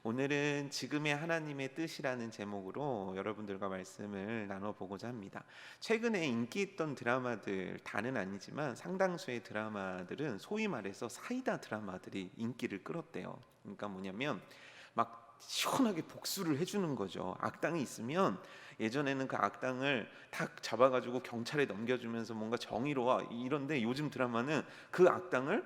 오늘은 지금의 하나님의 뜻이라는 제목으로 여러분들과 말씀을 나눠보고자 합니다. 최근에 인기 있던 드라마들 다는 아니지만 상당수의 드라마들은 소위 말해서 사이다 드라마들이 인기를 끌었대요. 그러니까 뭐냐면 막 시원하게 복수를 해주는 거죠. 악당이 있으면 예전에는 그 악당을 탁 잡아가지고 경찰에 넘겨주면서 뭔가 정의로워 이런데, 요즘 드라마는 그 악당을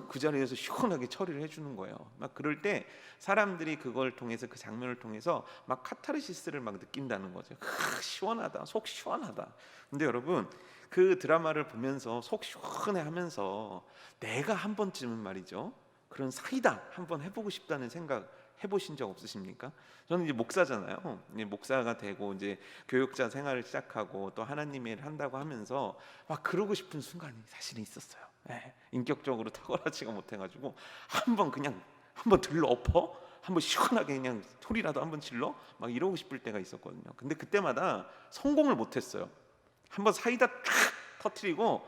그 자리에서 시원하게 처리를 해주는 거예요. 막 그럴 때 사람들이 그걸 통해서, 그 장면을 통해서 막 카타르시스를 막 느낀다는 거죠. 시원하다, 속 시원하다. 근데 여러분, 그 드라마를 보면서 속 시원해하면서 내가 한 번쯤은 말이죠, 그런 사이다 한번 해보고 싶다는 생각 해보신 적 없으십니까? 저는 이제 목사잖아요. 이제 목사가 되고 이제 교육자 생활을 시작하고 또 하나님의 일을 한다고 하면서 막 그러고 싶은 순간이 사실은 있었어요. 인격적으로 탁월하지가 못해가지고 한번 들러 엎어, 한번 시원하게 그냥 소리라도 한번 질러 막 이러고 싶을 때가 있었거든요. 근데 그때마다 성공을 못했어요. 한번 사이다 탁 터트리고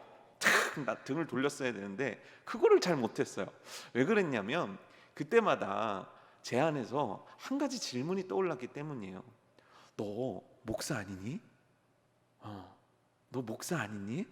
나 등을 돌렸어야 되는데 그거를 잘 못했어요. 왜 그랬냐면 그때마다 제 안에서 한 가지 질문이 떠올랐기 때문이에요. 너 목사 아니니? 너 목사 아니니?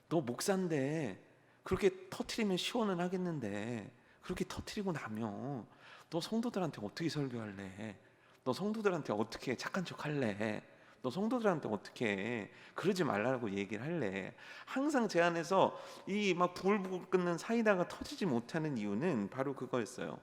너 목사인데 그렇게 터트리면 시원은 하겠는데 그렇게 터트리고 나면 너 성도들한테 어떻게 설교할래? 너 성도들한테 어떻게 착한 척 할래? 너 성도들한테 어떻게 그러지 말라고 얘기를 할래? 항상 제 안에서 이 막 부글부글 끓는 사이다가 터지지 못하는 이유는 바로 그거였어요.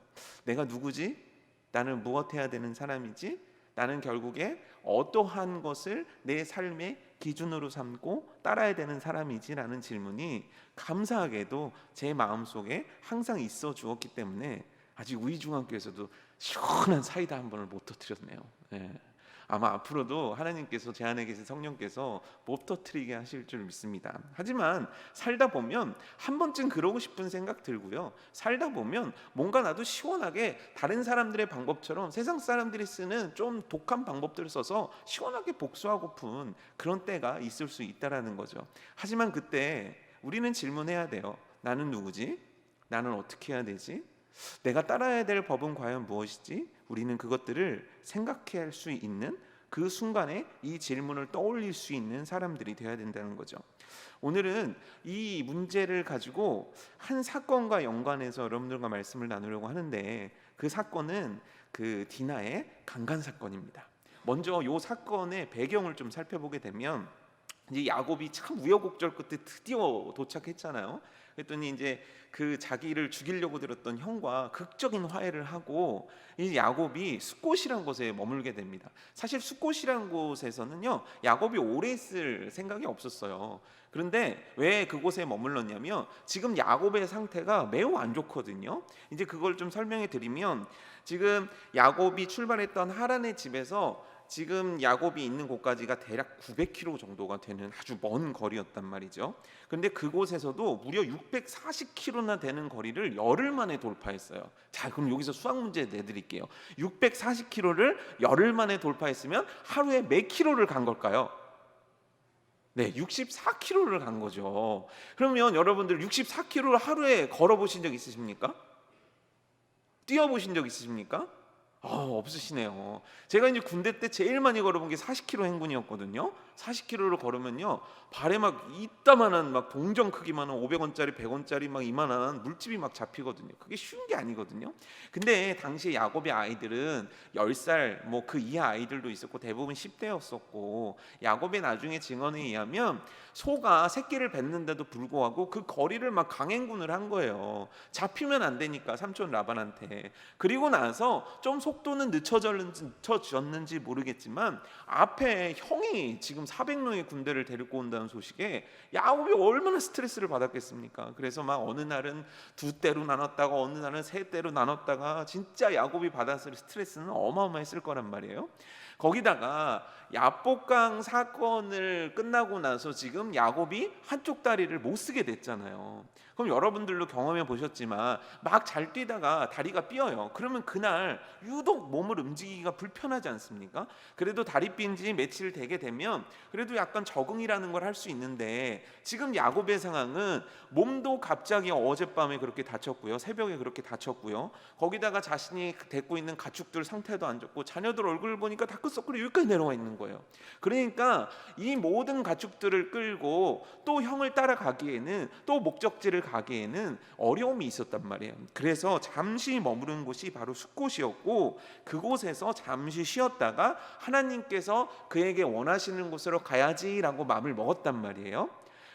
내가 누구지? 나는 무엇 해야 되는 사람이지? 나는 결국에 어떠한 것을 내 삶의 기준으로 삼고 따라야 되는 사람이지라는 질문이 감사하게도 제 마음속에 항상 있어 주었기 때문에 아직 우이중학교에서도 시원한 사이다 한 번을 못 터뜨렸네요. 아마 앞으로도 하나님께서, 제 안에 계신 성령께서 못 터뜨리게 하실 줄 믿습니다. 하지만 살다 보면 한 번쯤 그러고 싶은 생각 들고요, 살다 보면 뭔가 나도 시원하게 다른 사람들의 방법처럼 세상 사람들이 쓰는 좀 독한 방법들을 써서 시원하게 복수하고픈 그런 때가 있을 수 있다라는 거죠. 하지만 그때 우리는 질문해야 돼요. 나는 누구지? 나는 어떻게 해야 되지? 내가 따라야 될 법은 과연 무엇이지? 우리는 그것들을 생각할 수 있는, 그 순간에 이 질문을 떠올릴 수 있는 사람들이 되어야 된다는 거죠. 오늘은 이 문제를 가지고 한 사건과 연관해서 여러분들과 말씀을 나누려고 하는데, 그 사건은 그 디나의 강간 사건입니다. 먼저 이 사건의 배경을 좀 살펴보게 되면, 이제 야곱이 참 우여곡절 끝에 드디어 도착했잖아요. 그랬더니 이제 그 자기를 죽이려고 들었던 형과 극적인 화해를 하고 이 야곱이 숫곳이란 곳에 머물게 됩니다. 사실 숫곳이란 곳에서는요, 야곱이 오래 있을 생각이 없었어요. 그런데 왜 그곳에 머물렀냐면 지금 야곱의 상태가 매우 안 좋거든요. 이제 그걸 좀 설명해 드리면, 지금 야곱이 출발했던 하란의 집에서 지금 야곱이 있는 곳까지가 대략 900km 정도가 되는 아주 먼 거리였단 말이죠. 그런데 그곳에서도 무려 640km나 되는 거리를 열흘 만에 돌파했어요. 자, 그럼 여기서 수학 문제 내드릴게요. 640km를 열흘 만에 돌파했으면 하루에 몇 킬로를 간 걸까요? 네, 64km를 간 거죠. 그러면 여러분들 64km를 하루에 걸어보신 적 있으십니까? 뛰어보신 적 있으십니까? 없으시네요. 제가 이제 군대 때 제일 많이 걸어본 게 40km 행군이었거든요. 40km를 걸으면요, 발에 막 이따만한 막 동전 크기만한 500원짜리 100원짜리 막 이만한 물집이 막 잡히거든요. 그게 쉬운 게 아니거든요. 근데 당시에 야곱의 아이들은 10살 뭐 그 이하 아이들도 있었고 대부분 10대였었고, 야곱의 나중에 증언에 의하면 소가 새끼를 뱉는데도 불구하고 그 거리를 막 강행군을 한 거예요. 잡히면 안 되니까 삼촌 라반한테. 그리고 나서 좀 속도는 늦춰졌는지 모르겠지만 앞에 형이 지금 400명의 군대를 데리고 온다는 소식에 야곱이 얼마나 스트레스를 받았겠습니까? 그래서 막 어느 날은 2대로 나눴다가 어느 날은 3대로 나눴다가 진짜 야곱이 받았을 스트레스는 어마어마했을 거란 말이에요. 거기다가 야복강 사건을 끝나고 나서 지금 야곱이 한쪽 다리를 못 쓰게 됐잖아요. 그럼 여러분들도 경험해 보셨지만 막 잘 뛰다가 다리가 삐어요. 그러면 그날 유독 몸을 움직이기가 불편하지 않습니까? 그래도 다리 삔 지 며칠 되게 되면 그래도 약간 적응이라는 걸 할 수 있는데, 지금 야곱의 상황은 몸도 갑자기 어젯밤에 그렇게 다쳤고요, 새벽에 그렇게 다쳤고요, 거기다가 자신이 데리고 있는 가축들 상태도 안 좋고 자녀들 얼굴을 보니까 다크서클이 여기까지 내려와 있는 거예요. 그러니까 이 모든 가축들을 끌고 또 형을 따라가기에는, 또 목적지를 가기에는 어려움이 있었단 말이에요. 그래서 잠시 머무른 곳이 바로 숫곳이었고, 그곳에서 잠시 쉬었다가 하나님께서 그에게 원하시는 곳으로 가야지라고 마음을 먹었단 말이에요.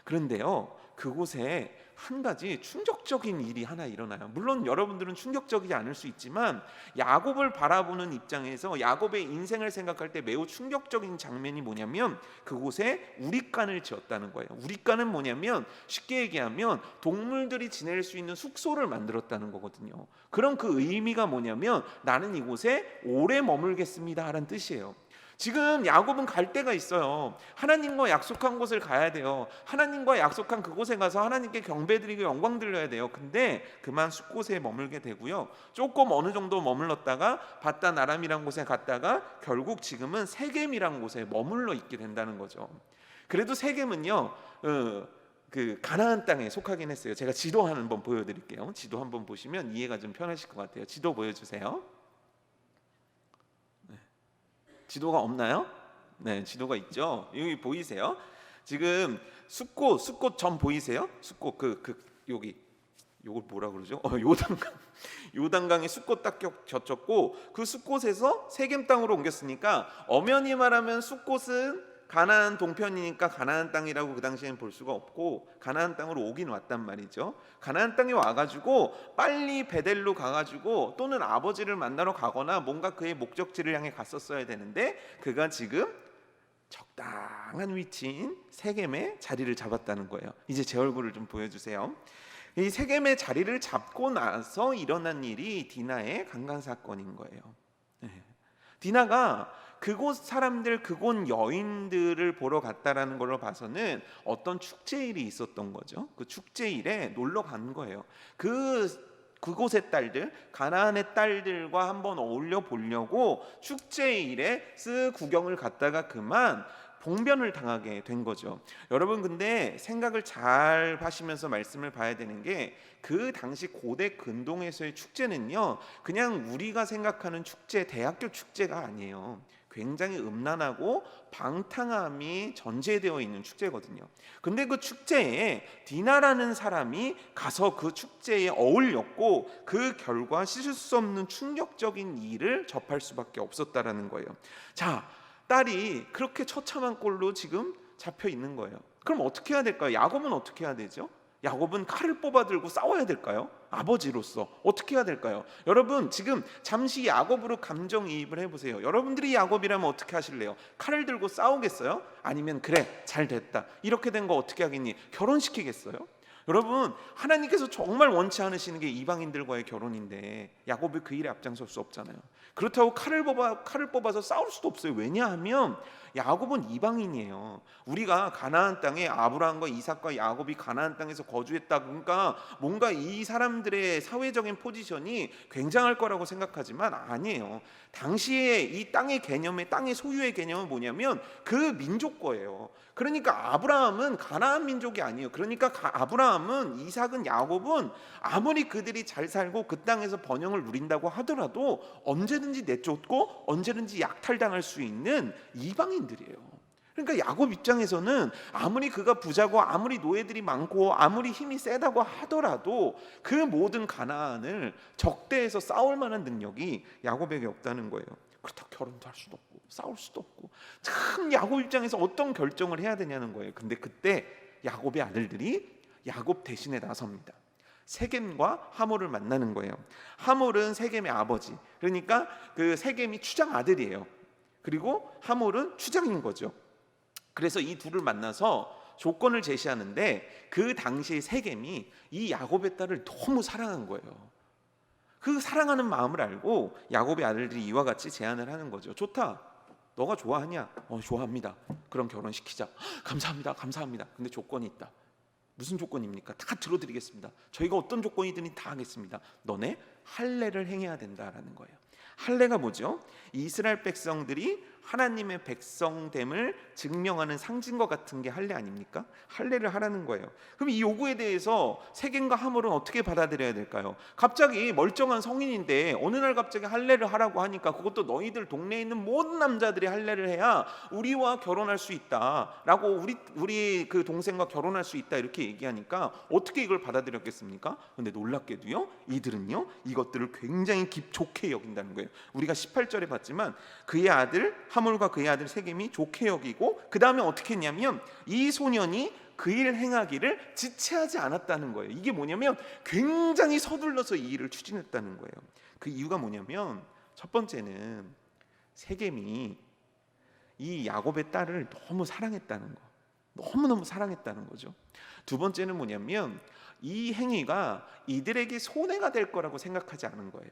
그런데요, 그곳에 한 가지 충격적인 일이 하나 일어나요. 물론 여러분들은 충격적이지 않을 수 있지만 야곱을 바라보는 입장에서 야곱의 인생을 생각할 때 매우 충격적인 장면이 뭐냐면, 그곳에 우릿간을 지었다는 거예요. 우릿간은 뭐냐면 쉽게 얘기하면 동물들이 지낼 수 있는 숙소를 만들었다는 거거든요. 그럼 그 의미가 뭐냐면 나는 이곳에 오래 머물겠습니다 라는 뜻이에요. 지금 야곱은 갈 데가 있어요. 하나님과 약속한 곳을 가야 돼요. 하나님과 약속한 그곳에 가서 하나님께 경배드리고 영광 드려야 돼요. 근데 그만 숫곳에 머물게 되고요, 조금 어느 정도 머물렀다가 바단 아람이란 곳에 갔다가 결국 지금은 세겜이란 곳에 머물러 있게 된다는 거죠. 그래도 세겜은요, 그 가나안 땅에 속하긴 했어요. 제가 지도 한번 보여드릴게요. 지도 한번 보시면 이해가 좀 편하실 것 같아요. 지도 보여주세요. 지도가 없나요? 네, 지도가 있죠. 여기 보이세요? 지금 숫곳 점 보이세요? 숫곳 여기 요걸 뭐라 그러죠? 요단강의 숫곳 딱 겹쳤고, 그 숫곳에서 세겜 땅으로 옮겼으니까 엄연히 말하면 숫곳은 가나안 동편이니까 가나안 땅이라고 그 당시에는 볼 수가 없고 가나안 땅으로 오긴 왔단 말이죠. 가나안 땅에 와가지고 빨리 베델로 가가지고 또는 아버지를 만나러 가거나 뭔가 그의 목적지를 향해 갔었어야 되는데, 그가 지금 적당한 위치인 세겜에 자리를 잡았다는 거예요. 이제 제 얼굴을 좀 보여주세요. 이 세겜의 자리를 잡고 나서 일어난 일이 디나의 강간 사건인 거예요. 디나가 그곳 사람들, 그곳 여인들을 보러 갔다라는 걸로 봐서는 어떤 축제일이 있었던 거죠. 그 축제일에 놀러 간 거예요. 그곳의 딸들, 가나안의 딸들과 한번 어울려 보려고 축제일에 쓱 구경을 갔다가 그만 봉변을 당하게 된 거죠. 여러분, 근데 생각을 잘 하시면서 말씀을 봐야 되는 게, 그 당시 고대 근동에서의 축제는요, 그냥 우리가 생각하는 축제, 대학교 축제가 아니에요. 굉장히 음란하고 방탕함이 전제되어 있는 축제거든요. 근데 그 축제에 디나라는 사람이 가서 그 축제에 어울렸고, 그 결과 씻을 수 없는 충격적인 일을 접할 수밖에 없었다라는 거예요. 자, 딸이 그렇게 처참한 꼴로 지금 잡혀 있는 거예요. 그럼 어떻게 해야 될까요? 야곱은 어떻게 해야 되죠? 야곱은 칼을 뽑아 들고 싸워야 될까요? 아버지로서 어떻게 해야 될까요? 여러분, 지금 잠시 야곱으로 감정이입을 해보세요. 여러분들이 야곱이라면 어떻게 하실래요? 칼을 들고 싸우겠어요? 아니면 그래, 잘 됐다, 이렇게 된 거 어떻게 하겠니? 결혼시키겠어요? 여러분, 하나님께서 정말 원치 않으시는 게 이방인들과의 결혼인데 야곱이 그 일에 앞장설 수 없잖아요. 그렇다고 칼을 뽑아서 싸울 수도 없어요. 왜냐하면 야곱은 이방인이에요. 우리가 가나안 땅에 아브라함과 이삭과 야곱이 가나안 땅에서 거주했다, 그러니까 뭔가 이 사람들의 사회적인 포지션이 굉장할 거라고 생각하지만 아니에요. 당시에 이 땅의 개념의, 땅의 소유의 개념은 뭐냐면 그 민족 거예요. 그러니까 아브라함은 가나안 민족이 아니에요. 그러니까 아브라함은, 이삭은, 야곱은 아무리 그들이 잘 살고 그 땅에서 번영을 누린다고 하더라도 언제든지 내쫓고 언제든지 약탈당할 수 있는 이방인들이에요. 그러니까 야곱 입장에서는 아무리 그가 부자고 아무리 노예들이 많고 아무리 힘이 세다고 하더라도 그 모든 가나안을 적대해서 싸울 만한 능력이 야곱에게 없다는 거예요. 그렇다고 결혼도 할 수도 없고 싸울 수도 없고, 참 야곱 입장에서 어떤 결정을 해야 되냐는 거예요. 근데 그때 야곱의 아들들이 야곱 대신에 나섭니다. 세겜과 하몰을 만나는 거예요. 하몰은 세겜의 아버지, 그러니까 그 세겜이 추장 아들이에요. 그리고 하몰은 추장인 거죠. 그래서 이 둘을 만나서 조건을 제시하는데, 그 당시에 세겜이 이 야곱의 딸을 너무 사랑한 거예요. 그 사랑하는 마음을 알고 야곱의 아들들이 이와 같이 제안을 하는 거죠. 좋다, 너가 좋아하냐? 좋아합니다. 그럼 결혼시키자. 감사합니다, 감사합니다. 근데 조건이 있다. 무슨 조건입니까? 다 들어드리겠습니다. 저희가 어떤 조건이든 다 하겠습니다. 너네 할례를 행해야 된다라는 거예요. 할례가 뭐죠? 이스라엘 백성들이 하나님의 백성됨을 증명하는 상징과 같은 게 할례 아닙니까? 할례를 하라는 거예요. 그럼 이 요구에 대해서 세겜과 하몰은 어떻게 받아들여야 될까요? 갑자기 멀쩡한 성인인데 어느 날 갑자기 할례를 하라고 하니까, 그것도 너희들 동네에 있는 모든 남자들이 할례를 해야 우리와 결혼할 수 있다라고, 우리 그 동생과 결혼할 수 있다 이렇게 얘기하니까 어떻게 이걸 받아들였겠습니까? 근데 놀랍게도요, 이들은요 이것들을 굉장히 좋게 여긴다는 거예요. 우리가 18절에 봤지만 그의 아들 하몰과 그의 아들 세겜이 좋게 여기고, 그 다음에 어떻게 했냐면 이 소년이 그 일을 행하기를 지체하지 않았다는 거예요. 이게 뭐냐면 굉장히 서둘러서 이 일을 추진했다는 거예요. 그 이유가 뭐냐면, 첫 번째는 세겜이 이 야곱의 딸을 너무 사랑했다는 거, 너무너무 사랑했다는 거죠. 두 번째는 뭐냐면 이 행위가 이들에게 손해가 될 거라고 생각하지 않은 거예요.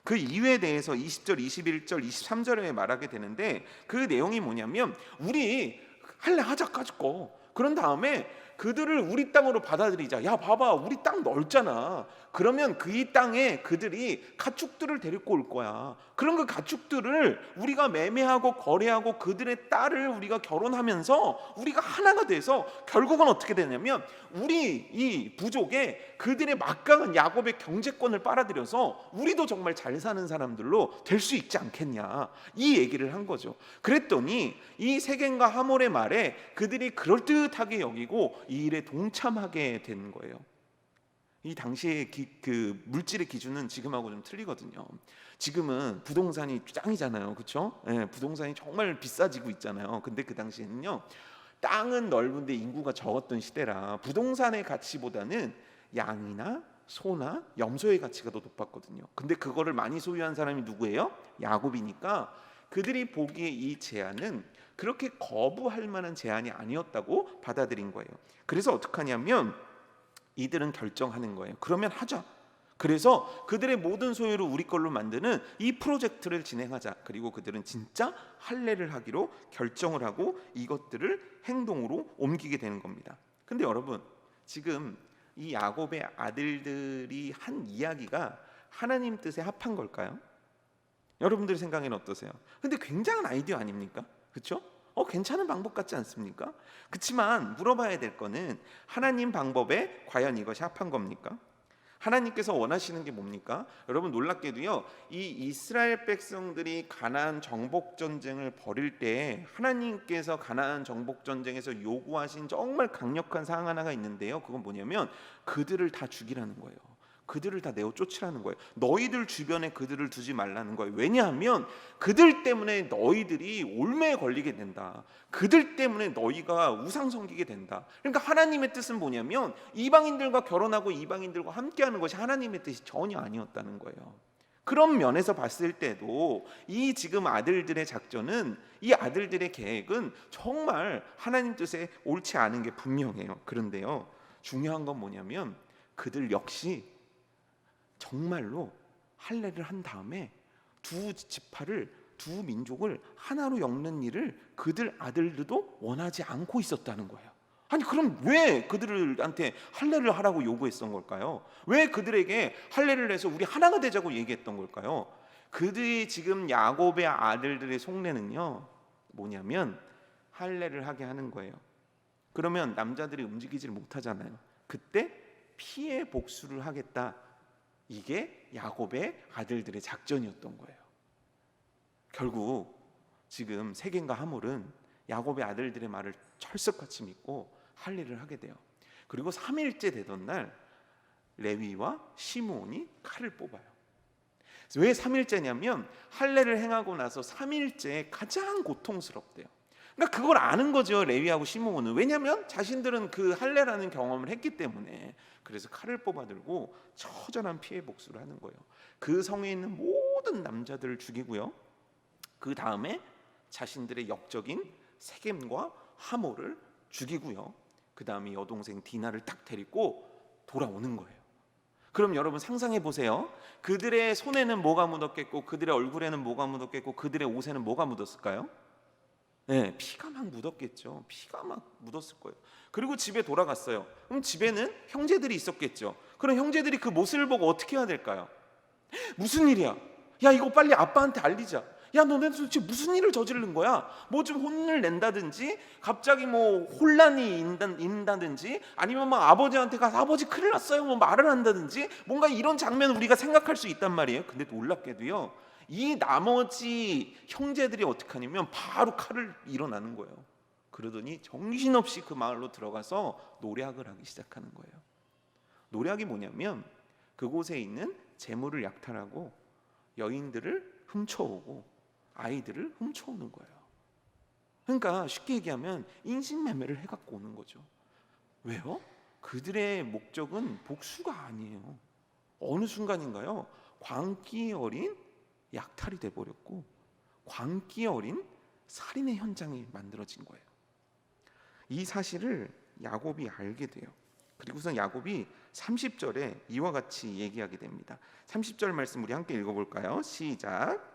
그 이유에 대해서 20절, 21절, 23절에 말하게 되는데, 그 내용이 뭐냐면 우리 할례 하자 가지고, 그런 다음에 그들을 우리 땅으로 받아들이자. 야 봐봐, 우리 땅 넓잖아. 그러면 그 이 땅에 그들이 가축들을 데리고 올 거야. 그럼 그 가축들을 우리가 매매하고 거래하고 그들의 딸을 우리가 결혼하면서 우리가 하나가 돼서 결국은 어떻게 되냐면 우리 이 부족에 그들의 막강한 야곱의 경제권을 빨아들여서 우리도 정말 잘 사는 사람들로 될 수 있지 않겠냐, 이 얘기를 한 거죠. 그랬더니 이 세겜과 하몰의 말에 그들이 그럴듯하게 여기고 이 일에 동참하게 된 거예요. 이 당시의 그 물질의 기준은 지금하고 좀 틀리거든요. 지금은 부동산이 짱이잖아요, 그렇죠? 네, 부동산이 정말 비싸지고 있잖아요. 근데 그 당시에는요, 땅은 넓은데 인구가 적었던 시대라 부동산의 가치보다는 양이나 소나 염소의 가치가 더 높았거든요. 근데 그거를 많이 소유한 사람이 누구예요? 야곱이니까 그들이 보기에 이 제안은 그렇게 거부할 만한 제안이 아니었다고 받아들인 거예요. 그래서 어떻게 하냐면 이들은 결정하는 거예요. 그러면 하자. 그래서 그들의 모든 소유를 우리 걸로 만드는 이 프로젝트를 진행하자. 그리고 그들은 진짜 할례를 하기로 결정을 하고 이것들을 행동으로 옮기게 되는 겁니다. 근데 여러분, 지금 이 야곱의 아들들이 한 이야기가 하나님 뜻에 합한 걸까요? 여러분들 생각에는 어떠세요? 근데 굉장한 아이디어 아닙니까? 그렇죠? 괜찮은 방법 같지 않습니까? 그렇지만 물어봐야 될 거는, 하나님 방법에 과연 이것이 합한 겁니까? 하나님께서 원하시는 게 뭡니까? 여러분, 놀랍게도요, 이 이스라엘 백성들이 가나안 정복 전쟁을 벌일 때 하나님께서 가나안 정복 전쟁에서 요구하신 정말 강력한 사항 하나가 있는데요. 그건 뭐냐면 그들을 다 죽이라는 거예요. 그들을 다 내어 쫓으라는 거예요. 너희들 주변에 그들을 두지 말라는 거예요. 왜냐하면 그들 때문에 너희들이 올매에 걸리게 된다. 그들 때문에 너희가 우상 섬기게 된다. 그러니까 하나님의 뜻은 뭐냐면 이방인들과 결혼하고 이방인들과 함께하는 것이 하나님의 뜻이 전혀 아니었다는 거예요. 그런 면에서 봤을 때도 이 지금 아들들의 작전은, 이 아들들의 계획은 정말 하나님 뜻에 옳지 않은 게 분명해요. 그런데요, 중요한 건 뭐냐면 그들 역시 정말로 할례를 한 다음에 두 지파를, 두 민족을 하나로 엮는 일을 그들 아들들도 원하지 않고 있었다는 거예요. 아니, 그럼 왜 그들한테 할례를 하라고 요구했던 걸까요? 왜 그들에게 할례를 해서 우리 하나가 되자고 얘기했던 걸까요? 그들이 지금 야곱의 아들들의 속내는요, 뭐냐면 할례를 하게 하는 거예요. 그러면 남자들이 움직이지를 못하잖아요. 그때 피해 복수를 하겠다. 이게 야곱의 아들들의 작전이었던 거예요. 결국 지금 세겜과 하몰은 야곱의 아들들의 말을 철석같이 믿고 할례를 하게 돼요. 그리고 3일째 되던 날 레위와 시므온이 칼을 뽑아요. 왜 3일째냐면 할례를 행하고 나서 3일째 가장 고통스럽대요. 그러니까 그걸 아는 거죠, 레위하고 시므온은. 왜냐하면 자신들은 그 할례라는 경험을 했기 때문에. 그래서 칼을 뽑아들고 처절한 피해 복수를 하는 거예요. 그 성에 있는 모든 남자들을 죽이고요, 그 다음에 자신들의 역적인 세겜과 하몰을 죽이고요, 그 다음에 여동생 디나를 딱 데리고 돌아오는 거예요. 그럼 여러분 상상해 보세요. 그들의 손에는 뭐가 묻었겠고, 그들의 얼굴에는 뭐가 묻었겠고, 그들의 옷에는 뭐가 묻었을까요? 네, 피가 막 묻었겠죠. 피가 막 묻었을 거예요. 그리고 집에 돌아갔어요. 그럼 집에는 형제들이 있었겠죠. 그럼 형제들이 그 모습을 보고 어떻게 해야 될까요? 무슨 일이야? 야, 이거 빨리 아빠한테 알리자. 야, 너네 도대체 무슨 일을 저지른 거야? 뭐 좀 혼을 낸다든지, 갑자기 뭐 혼란이 인다든지, 아니면 막 아버지한테 가서 아버지 큰일 났어요 뭐 말을 한다든지, 뭔가 이런 장면 우리가 생각할 수 있단 말이에요. 근데 놀랍게도요, 이 나머지 형제들이 어떻게 하냐면 바로 칼을 일어나는 거예요. 그러더니 정신없이 그 마을로 들어가서 노략을 하기 시작하는 거예요. 노략이 뭐냐면 그곳에 있는 재물을 약탈하고 여인들을 훔쳐오고 아이들을 훔쳐오는 거예요. 그러니까 쉽게 얘기하면 인신매매를 해갖고 오는 거죠. 왜요? 그들의 목적은 복수가 아니에요. 어느 순간인가요? 광기 어린 약탈이 돼버렸고 광기 어린 살인의 현장이 만들어진 거예요. 이 사실을 야곱이 알게 돼요. 그리고선 야곱이 30절에 이와 같이 얘기하게 됩니다. 30절 말씀 우리 함께 읽어볼까요? 시작.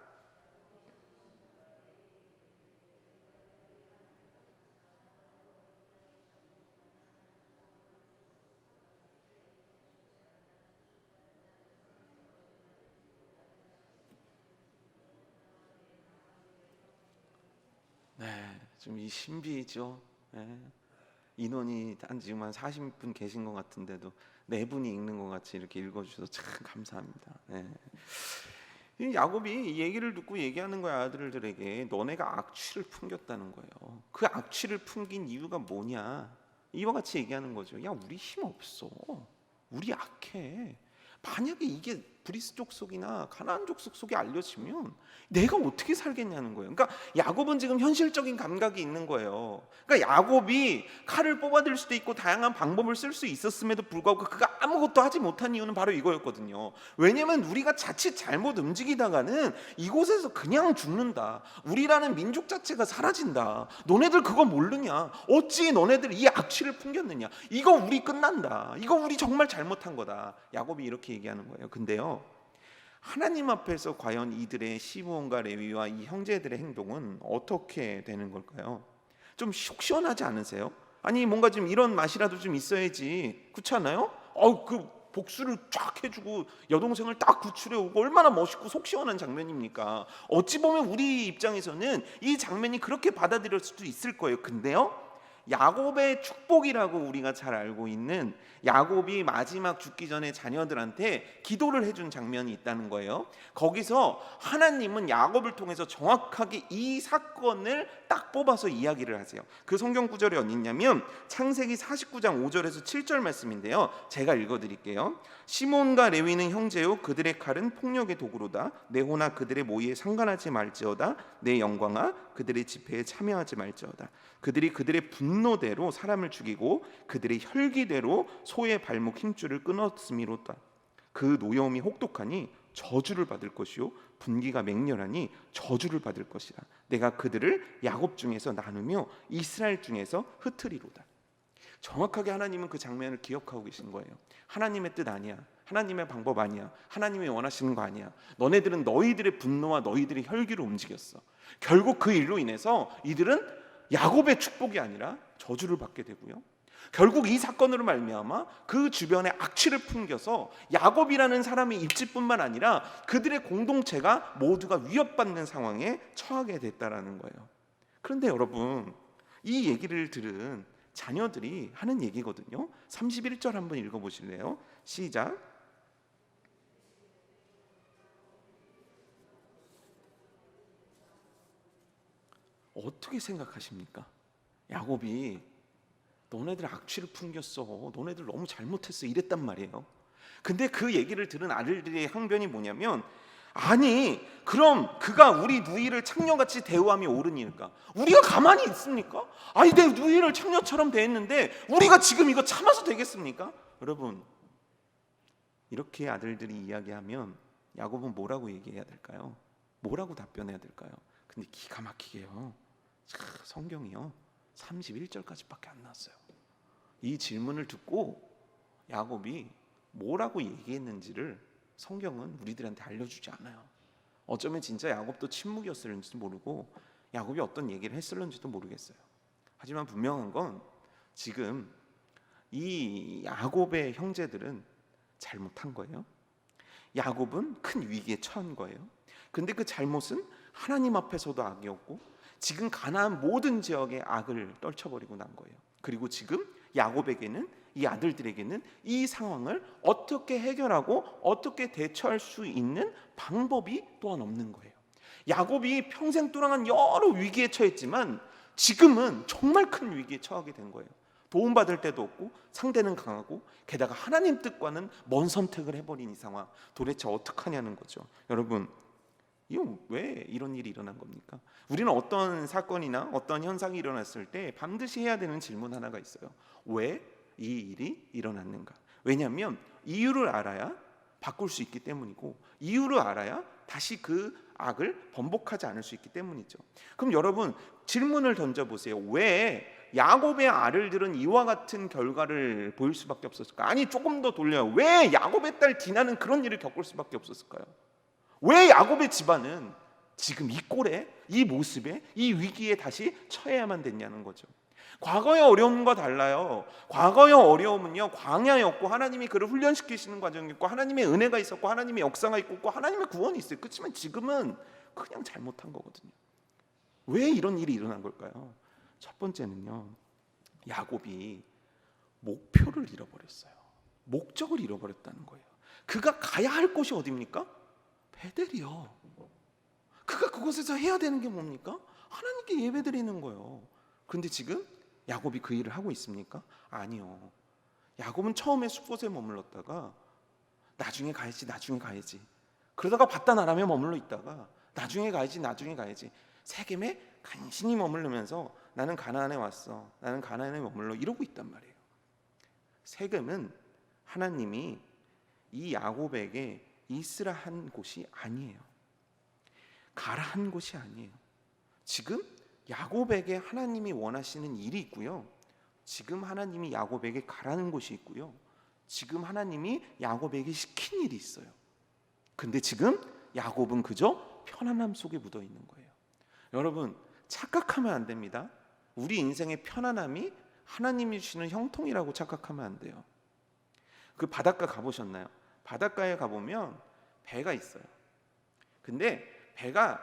네, 좀 이 신비죠. 네. 인원이 한 지금 한 40분 계신 것 같은데도 네 분이 읽는 것 같이 이렇게 읽어주셔서 참 감사합니다. 네. 이 야곱이 이 얘기를 듣고 얘기하는 거야, 아들들에게. 너네가 악취를 풍겼다는 거예요. 그 악취를 풍긴 이유가 뭐냐? 이와 같이 얘기하는 거죠. 야, 우리 힘 없어. 우리 약해. 만약에 이게 브리스 족속이나 가나안 족속 속에 알려지면 내가 어떻게 살겠냐는 거예요. 그러니까 야곱은 지금 현실적인 감각이 있는 거예요. 그러니까 야곱이 칼을 뽑아들 수도 있고 다양한 방법을 쓸 수 있었음에도 불구하고 그가 아무것도 하지 못한 이유는 바로 이거였거든요. 왜냐하면 우리가 자칫 잘못 움직이다가는 이곳에서 그냥 죽는다. 우리라는 민족 자체가 사라진다. 너네들 그거 모르냐? 어찌 너네들 이 악취를 풍겼느냐? 이거 우리 끝난다. 이거 우리 정말 잘못한 거다. 야곱이 이렇게 얘기하는 거예요. 근데요, 하나님 앞에서 과연 이들의 시므온과 레위와 이 형제들의 행동은 어떻게 되는 걸까요? 좀 속 시원하지 않으세요? 아니 뭔가 좀 이런 맛이라도 좀 있어야지, 그렇지 않아요? 그 복수를 쫙 해주고 여동생을 딱 구출해오고 얼마나 멋있고 속 시원한 장면입니까? 어찌 보면 우리 입장에서는 이 장면이 그렇게 받아들일 수도 있을 거예요. 근데요, 야곱의 축복이라고 우리가 잘 알고 있는, 야곱이 마지막 죽기 전에 자녀들한테 기도를 해준 장면이 있다는 거예요. 거기서 하나님은 야곱을 통해서 정확하게 이 사건을 딱 뽑아서 이야기를 하세요. 그 성경 구절이 어디 있냐면 창세기 49장 5절에서 7절 말씀인데요, 제가 읽어드릴게요. 시몬과 레위는 형제요, 그들의 칼은 폭력의 도구로다. 내 호나 그들의 모의에 상관하지 말지어다. 내 영광아 그들의 집회에 참여하지 말지어다. 그들이 그들의 분노대로 사람을 죽이고 그들의 혈기대로 소의 발목 힘줄을 끊었음이로다. 그 노여움이 혹독하니 저주를 받을 것이요 분기가 맹렬하니 저주를 받을 것이라. 내가 그들을 야곱 중에서 나누며 이스라엘 중에서 흩으리로다. 정확하게 하나님은 그 장면을 기억하고 계신 거예요. 하나님의 뜻 아니야. 하나님의 방법 아니야. 하나님이 원하시는 거 아니야. 너네들은 너희들의 분노와 너희들의 혈기로 움직였어. 결국 그 일로 인해서 이들은 야곱의 축복이 아니라 저주를 받게 되고요, 결국 이 사건으로 말미암아 그 주변에 악취를 풍겨서 야곱이라는 사람의 입지뿐만 아니라 그들의 공동체가 모두가 위협받는 상황에 처하게 됐다라는 거예요. 그런데 여러분, 이 얘기를 들은 자녀들이 하는 얘기거든요. 31절 한번 읽어보실래요? 시작. 어떻게 생각하십니까? 야곱이 너네들 악취를 풍겼어, 너네들 너무 잘못했어 이랬단 말이에요. 근데 그 얘기를 들은 아들들의 항변이 뭐냐면, 아니 그럼 그가 우리 누이를 창녀같이 대우함이 옳으니까 우리가 가만히 있습니까? 아니 내 누이를 창녀처럼 대했는데 우리가 지금 이거 참아서 되겠습니까? 여러분, 이렇게 아들들이 이야기하면 야곱은 뭐라고 얘기해야 될까요? 뭐라고 답변해야 될까요? 근데 기가 막히게요, 성경이요 31절까지밖에 안 나왔어요. 이 질문을 듣고 야곱이 뭐라고 얘기했는지를 성경은 우리들한테 알려주지 않아요. 어쩌면 진짜 야곱도 침묵이었을지 모르고 야곱이 어떤 얘기를 했을런지도 모르겠어요. 하지만 분명한 건 지금 이 야곱의 형제들은 잘못한 거예요. 야곱은 큰 위기에 처한 거예요. 근데 그 잘못은 하나님 앞에서도 악이었고 지금 가나안 모든 지역에 악을 떨쳐버리고 난 거예요. 그리고 지금 야곱에게는, 이 아들들에게는 이 상황을 어떻게 해결하고 어떻게 대처할 수 있는 방법이 또한 없는 거예요. 야곱이 평생 동안 여러 위기에 처했지만 지금은 정말 큰 위기에 처하게 된 거예요. 도움받을 데도 없고 상대는 강하고 게다가 하나님 뜻과는 먼 선택을 해버린 이 상황, 도대체 어떡하냐는 거죠. 여러분, 이거 왜 이런 일이 일어난 겁니까? 우리는 어떤 사건이나 어떤 현상이 일어났을 때 반드시 해야 되는 질문 하나가 있어요. 왜 이 일이 일어났는가? 왜냐하면 이유를 알아야 바꿀 수 있기 때문이고, 이유를 알아야 다시 그 악을 번복하지 않을 수 있기 때문이죠. 그럼 여러분, 질문을 던져보세요. 왜 야곱의 아들들은 이와 같은 결과를 보일 수밖에 없었을까? 아니, 조금 더 돌려요. 왜 야곱의 딸 디나는 그런 일을 겪을 수밖에 없었을까요? 왜 야곱의 집안은 지금 이 꼴에, 이 모습에, 이 위기에 다시 처해야만 됐냐는 거죠. 과거의 어려움과 달라요. 과거의 어려움은요, 광야였고 하나님이 그를 훈련시키시는 과정이었고 하나님의 은혜가 있었고 하나님의 역사가 있고 하나님의 구원이 있어요. 그렇지만 지금은 그냥 잘못한 거거든요. 왜 이런 일이 일어난 걸까요? 첫 번째는요, 야곱이 목표를 잃어버렸어요. 목적을 잃어버렸다는 거예요. 그가 가야 할 곳이 어디입니까? 베델이요. 그가 그곳에서 해야 되는 게 뭡니까? 하나님께 예배드리는 거예요. 그런데 지금 야곱이 그 일을 하고 있습니까? 아니요. 야곱은 처음에 숲곳에 머물렀다가 나중에 가야지 그러다가 바다나람에 머물러 있다가 나중에 가야지 세겜에 간신히 머물르면서 나는 가나안에 왔어, 나는 가나안에 머물러, 이러고 있단 말이에요. 세겜은 하나님이 이 야곱에게 있으라 한 곳이 아니에요. 가라 한 곳이 아니에요. 지금 야곱에게 하나님이 원하시는 일이 있고요, 지금 하나님이 야곱에게 가라는 곳이 있고요, 지금 하나님이 야곱에게 시킨 일이 있어요. 근데 지금 야곱은 그저 편안함 속에 묻어 있는 거예요. 여러분, 착각하면 안 됩니다. 우리 인생의 편안함이 하나님이 주시는 형통이라고 착각하면 안 돼요. 그 바닷가 가보셨나요? 바닷가에 가보면 배가 있어요. 근데 배가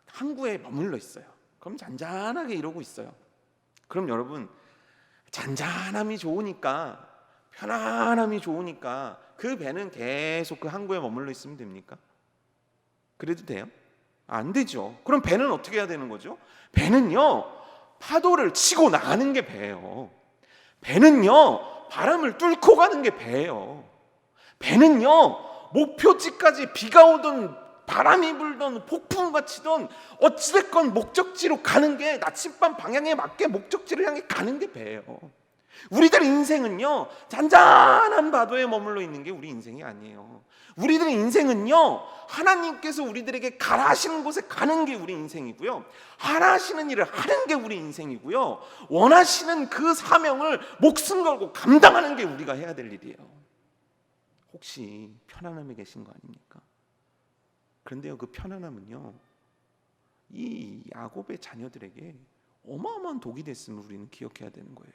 항구에 머물러 있어요. 그럼 잔잔하게 이러고 있어요. 그럼 여러분, 잔잔함이 좋으니까, 편안함이 좋으니까 그 배는 계속 그 항구에 머물러 있으면 됩니까? 그래도 돼요? 안 되죠. 그럼 배는 어떻게 해야 되는 거죠? 배는요, 파도를 치고 나가는 게 배예요. 배는요, 바람을 뚫고 가는 게 배예요. 배는요, 목표지까지 비가 오든 바람이 불던 폭풍우가 치던 어찌됐건 목적지로 가는 게, 나침반 방향에 맞게 목적지를 향해 가는 게 배예요. 우리들 인생은요, 잔잔한 파도에 머물러 있는 게 우리 인생이 아니에요. 우리들의 인생은요, 하나님께서 우리들에게 가라 하시는 곳에 가는 게 우리 인생이고요, 하라 하시는 일을 하는 게 우리 인생이고요, 원하시는 그 사명을 목숨 걸고 감당하는 게 우리가 해야 될 일이에요. 혹시 편안함에 계신 거 아닙니까? 그런데요, 그 편안함은요, 이 야곱의 자녀들에게 어마어마한 독이 됐음을 우리는 기억해야 되는 거예요.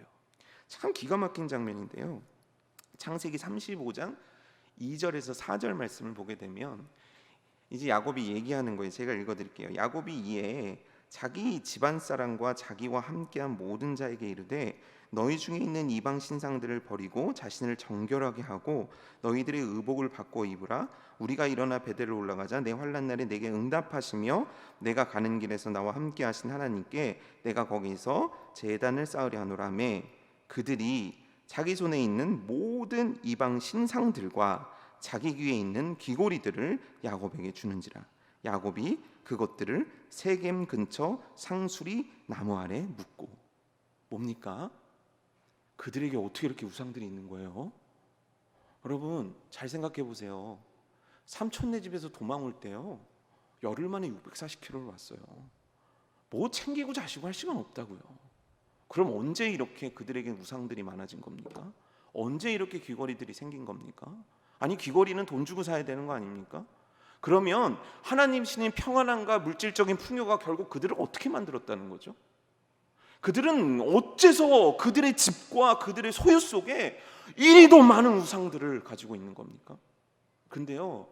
참 기가 막힌 장면인데요, 창세기 35장 2절에서 4절 말씀을 보게 되면 이제 야곱이 얘기하는 거예요. 제가 읽어드릴게요. 야곱이 이에 자기 집안 사람과 자기와 함께한 모든 자에게 이르되 너희 중에 있는 이방 신상들을 버리고 자신을 정결하게 하고 너희들의 의복을 바꿔 입으라. 우리가 일어나 베델로 올라가자. 내 환난 날에 내게 응답하시며 내가 가는 길에서 나와 함께 하신 하나님께 내가 거기서 제단을 쌓으려 하노라매. 그들이 자기 손에 있는 모든 이방 신상들과 자기 귀에 있는 귀고리들을 야곱에게 주는지라. 야곱이 그것들을 세겜 근처 상수리 나무 아래 묻고. 뭡니까? 그들에게 어떻게 이렇게 우상들이 있는 거예요? 여러분, 잘 생각해 보세요. 삼촌네 집에서 도망 올 때요, 열흘 만에 640km를 왔어요. 뭐 챙기고 자시고 할 시간 없다고요. 그럼 언제 이렇게 그들에게 우상들이 많아진 겁니까? 언제 이렇게 귀걸이들이 생긴 겁니까? 아니, 귀걸이는 돈 주고 사야 되는 거 아닙니까? 그러면 하나님 신인 평안함과 물질적인 풍요가 결국 그들을 어떻게 만들었다는 거죠? 그들은 어째서 그들의 집과 그들의 소유 속에 이리도 많은 우상들을 가지고 있는 겁니까? 근데요,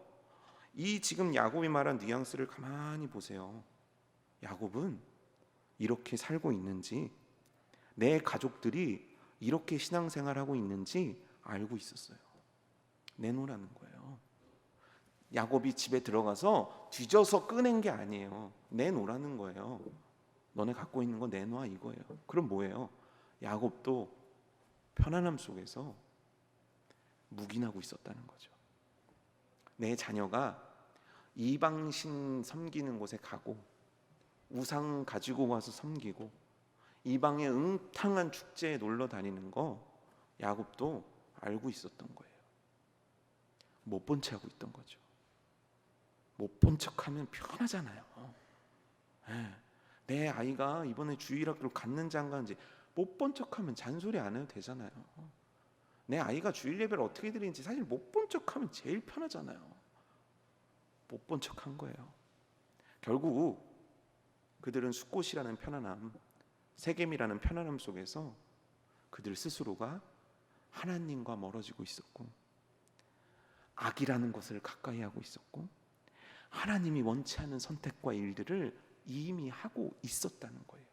이 지금 야곱이 말한 뉘앙스를 가만히 보세요. 야곱은 이렇게 살고 있는지, 내 가족들이 이렇게 신앙생활하고 있는지 알고 있었어요. 내놓으라는 거예요. 야곱이 집에 들어가서 뒤져서 꺼낸 게 아니에요. 내놓으라는 거예요. 너네 갖고 있는 거 내놔 이거예요. 그럼 뭐예요? 야곱도 편안함 속에서 묵인하고 있었다는 거죠. 내 자녀가 이방신 섬기는 곳에 가고 우상 가지고 와서 섬기고 이방의 응탕한 축제에 놀러 다니는 거 야곱도 알고 있었던 거예요. 못 본 채 하고 있던 거죠. 못 본 척하면 편하잖아요. 내 아이가 이번에 주일학교를 갔는지 안 갔는지 못 본 척하면 잔소리 안 해도 되잖아요. 내 아이가 주일 예배를 어떻게 드리는지 사실 못 본 척하면 제일 편하잖아요. 못 본 척한 거예요. 결국 그들은 숫곳이라는 편안함, 세겜이라는 편안함 속에서 그들 스스로가 하나님과 멀어지고 있었고, 악이라는 것을 가까이 하고 있었고, 하나님이 원치 않은 선택과 일들을 이미 하고 있었다는 거예요.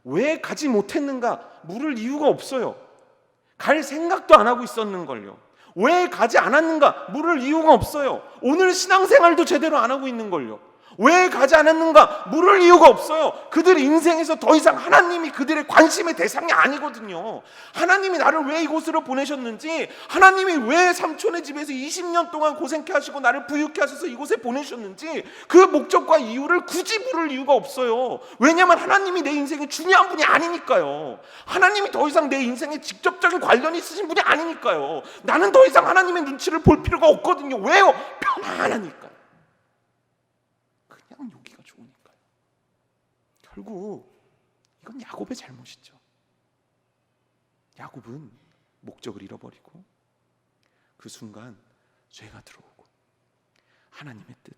왜 가지 못했는가 물을 이유가 없어요. 갈 생각도 안 하고 있었는걸요. 왜 가지 않았는가 물을 이유가 없어요. 오늘 신앙생활도 제대로 안 하고 있는걸요. 왜 가지 않았는가 물을 이유가 없어요. 그들 인생에서 더 이상 하나님이 그들의 관심의 대상이 아니거든요. 하나님이 나를 왜 이곳으로 보내셨는지, 하나님이 왜 삼촌의 집에서 20년 동안 고생케 하시고 나를 부유케 하셔서 이곳에 보내셨는지 그 목적과 이유를 굳이 물을 이유가 없어요. 왜냐하면 하나님이 내 인생에 중요한 분이 아니니까요. 하나님이 더 이상 내 인생에 직접적인 관련이 있으신 분이 아니니까요. 나는 더 이상 하나님의 눈치를 볼 필요가 없거든요. 왜요? 편안하니까요. 여기가 좋으니까요. 결국 이건 야곱의 잘못이죠. 야곱은 목적을 잃어버리고 그 순간 죄가 들어오고 하나님의 뜻,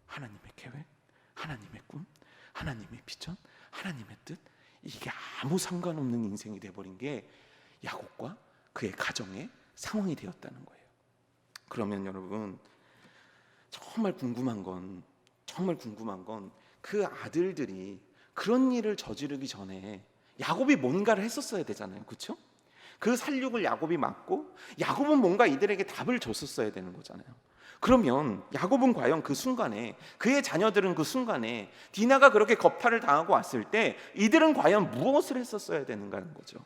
하나님의 계획, 하나님의 꿈, 하나님의 비전, 하나님의 뜻, 이게 아무 상관없는 인생이 돼버린 게 야곱과 그의 가정의 상황이 되었다는 거예요. 그러면 여러분 정말 궁금한 건 그 아들들이 그런 일을 저지르기 전에 야곱이 뭔가를 했었어야 되잖아요. 그렇죠? 그 살육을 야곱이 맡고 야곱은 뭔가 이들에게 답을 줬었어야 되는 거잖아요. 그러면 야곱은 과연 그 순간에, 그의 자녀들은 그 순간에 디나가 그렇게 겁탈을 당하고 왔을 때 이들은 과연 무엇을 했었어야 되는가는 거죠.